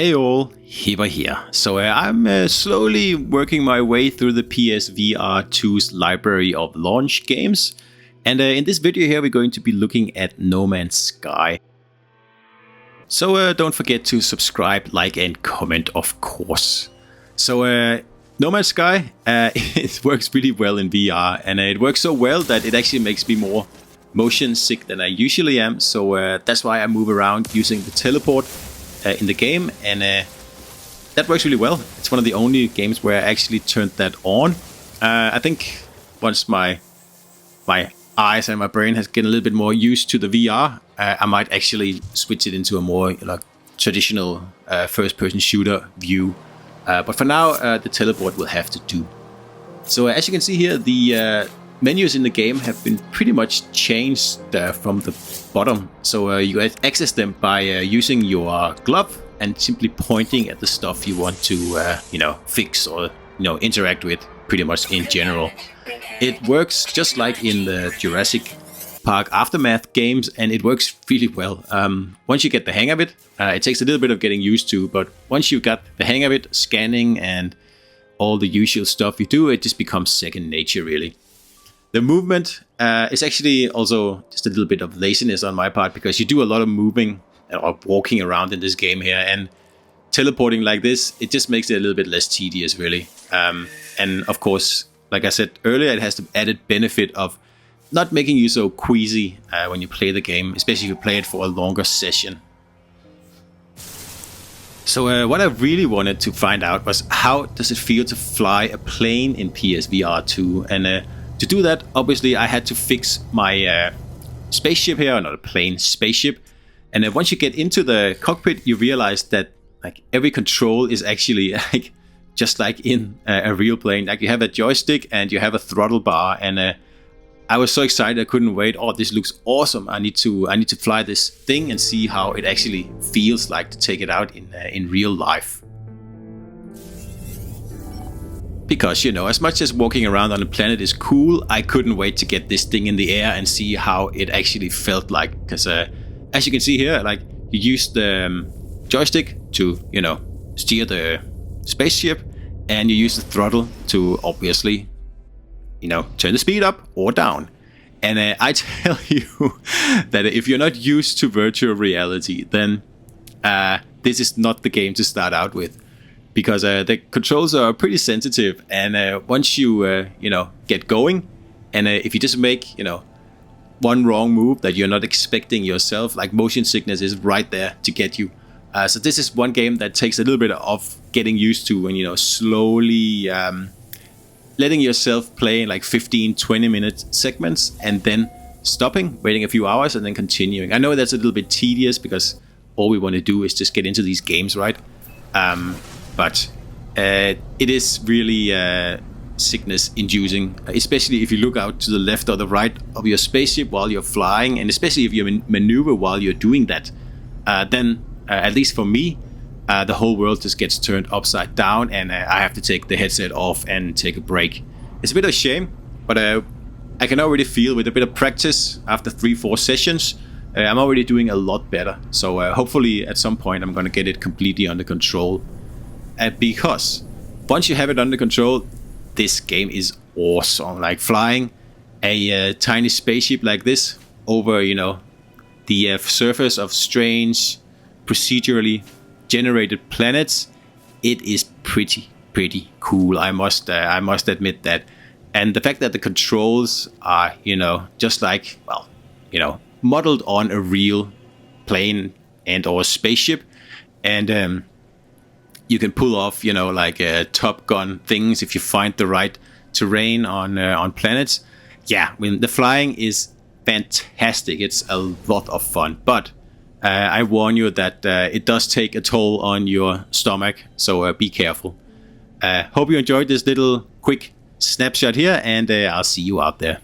Hey all, Hipper here. So I'm slowly working my way through the PSVR2's library of launch games. And in this video here we're going to be looking at No Man's Sky. So don't forget to subscribe, like and comment, of course. So No Man's Sky, it works really well in VR, and it works so well that it actually makes me more motion sick than I usually am. So that's why I move around using the teleport in the game, and that works really well. It's one of the only games where I actually turned that on. I think once my eyes and my brain has gotten a little bit more used to the VR, I might actually switch it into a more traditional first-person shooter view. But for now, the teleport will have to do. So as you can see here, the menus in the game have been pretty much changed from the bottom. So you access them by using your glove and simply pointing at the stuff you want to fix or interact with, pretty much in general. It works just like in the Jurassic Park Aftermath games, and it works really well. Once you get the hang of it, it takes a little bit of getting used to, but once you got the hang of it, scanning and all the usual stuff you do, it just becomes second nature, really. The movement is actually also just a little bit of laziness on my part, because you do a lot of moving or walking around in this game here, and teleporting like this, it just makes it a little bit less tedious, really. And of course, like I said earlier, it has the added benefit of not making you so queasy when you play the game, especially if you play it for a longer session. So what I really wanted to find out was, how does it feel to fly a plane in PSVR2? And to do that, obviously, I had to fix my spaceship here, or not a plane, spaceship. And then once you get into the cockpit, you realize that every control is actually just like in a real plane. Like, you have a joystick and you have a throttle bar, and I was so excited I couldn't wait. Oh, this looks awesome! I need to fly this thing and see how it actually feels like to take it out in real life. Because, as much as walking around on a planet is cool, I couldn't wait to get this thing in the air and see how it actually felt like. Because as you can see here, you use the joystick to, steer the spaceship, and you use the throttle to obviously, turn the speed up or down. And I tell you that if you're not used to virtual reality, then this is not the game to start out with. Because the controls are pretty sensitive, and once you get going, and if you just make one wrong move that you're not expecting yourself, like, motion sickness is right there to get you. So this is one game that takes a little bit of getting used to, and slowly letting yourself play in 15-20 minute segments, and then stopping, waiting a few hours, and then continuing. I know that's a little bit tedious, because all we want to do is just get into these games, right? But it is really sickness-inducing, especially if you look out to the left or the right of your spaceship while you're flying, and especially if you maneuver while you're doing that. Then, at least for me, the whole world just gets turned upside down, and I have to take the headset off and take a break. It's a bit of a shame, but I can already feel, with a bit of practice, after 3-4 sessions, I'm already doing a lot better. So hopefully at some point I'm going to get it completely under control. Because once you have it under control, this game is awesome. Like, flying a tiny spaceship like this over, the surface of strange, procedurally generated planets, it is pretty cool. I must admit that. And the fact that the controls are, just like, modeled on a real plane and or spaceship, and you can pull off, Top Gun things if you find the right terrain on planets. Yeah, the flying is fantastic. It's a lot of fun, but I warn you that it does take a toll on your stomach, so be careful. Hope you enjoyed this little quick snapshot here, and I'll see you out there.